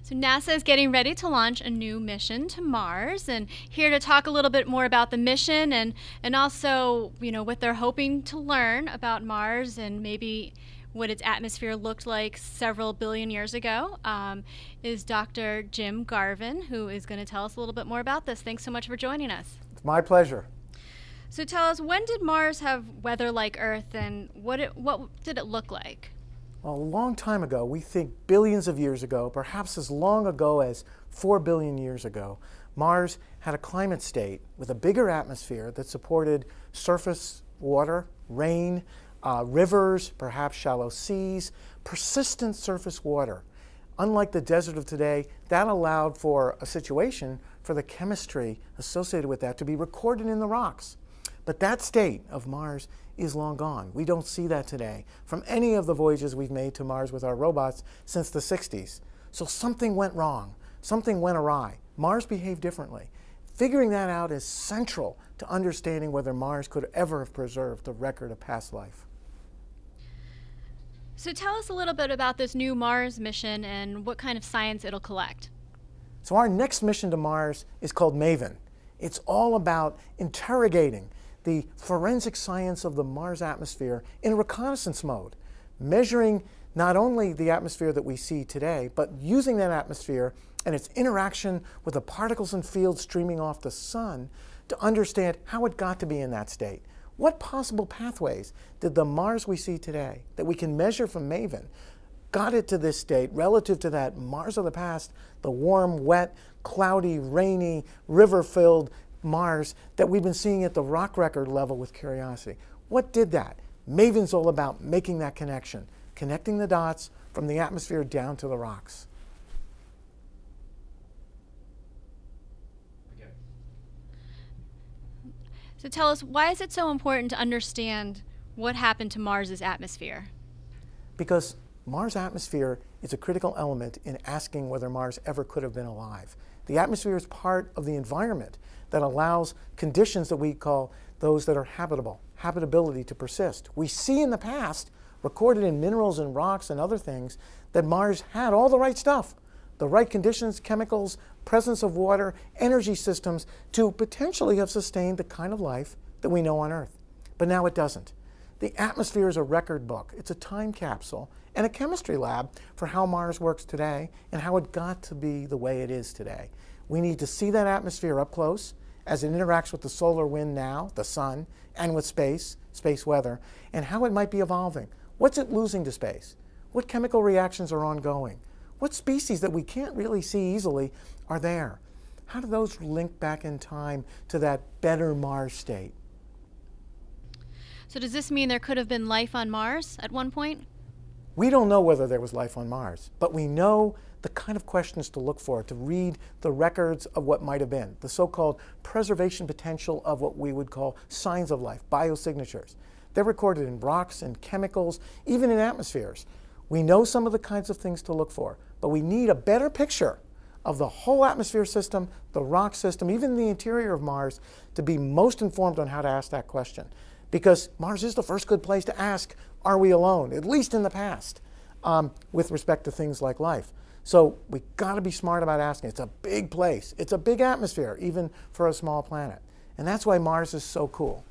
So NASA is getting ready to launch a new mission to Mars, and here to talk a little bit more about the mission and also, what they're hoping to learn about Mars and maybe what its atmosphere looked like several billion years ago, is Dr. Jim Garvin, who is going to tell us a little bit more about this. Thanks so much for joining us. It's my pleasure. So tell us, when did Mars have weather like Earth, and what did it look like? Well, a long time ago, we think billions of years ago, perhaps as long ago as 4 billion years ago, Mars had a climate state with a bigger atmosphere that supported surface water, rain, rivers, perhaps shallow seas, persistent surface water. Unlike the desert of today, that allowed for a situation for the chemistry associated with that to be recorded in the rocks. But that state of Mars is long gone. We don't see that today from any of the voyages we've made to Mars with our robots since the 60s. So something went wrong. Something went awry. Mars behaved differently. Figuring that out is central to understanding whether Mars could ever have preserved the record of past life. So tell us a little bit about this new Mars mission and what kind of science it'll collect. So our next mission to Mars is called MAVEN. It's all about interrogating the forensic science of the Mars atmosphere in reconnaissance mode, measuring not only the atmosphere that we see today, but using that atmosphere and its interaction with the particles and fields streaming off the sun to understand how it got to be in that state. What possible pathways did the Mars we see today that we can measure from MAVEN got it to this state relative to that Mars of the past, the warm, wet, cloudy, rainy, river-filled Mars that we've been seeing at the rock record level with Curiosity? What did that? MAVEN's all about making that connection, connecting the dots from the atmosphere down to the rocks. So tell us, why is it so important to understand what happened to Mars's atmosphere? Because Mars' atmosphere is a critical element in asking whether Mars ever could have been alive. The atmosphere is part of the environment that allows conditions that we call those that are habitable, habitability to persist. We see in the past, recorded in minerals and rocks and other things, that Mars had all the right stuff, the right conditions, chemicals, presence of water, energy systems to potentially have sustained the kind of life that we know on Earth. But now it doesn't. The atmosphere is a record book. It's a time capsule and a chemistry lab for how Mars works today and how it got to be the way it is today. We need to see that atmosphere up close as it interacts with the solar wind now, the sun, and with space weather, and how it might be evolving. What's it losing to space? What chemical reactions are ongoing? What species that we can't really see easily are there? How do those link back in time to that better Mars state? So does this mean there could have been life on Mars at one point? We don't know whether there was life on Mars, but we know the kind of questions to look for to read the records of what might have been, the so-called preservation potential of what we would call signs of life, biosignatures. They're recorded in rocks and chemicals, even in atmospheres. We know some of the kinds of things to look for, but we need a better picture of the whole atmosphere system, the rock system, even the interior of Mars, to be most informed on how to ask that question. Because Mars is the first good place to ask, are we alone, at least in the past, with respect to things like life. So we've got to be smart about asking. It's a big place. It's a big atmosphere, even for a small planet. And that's why Mars is so cool.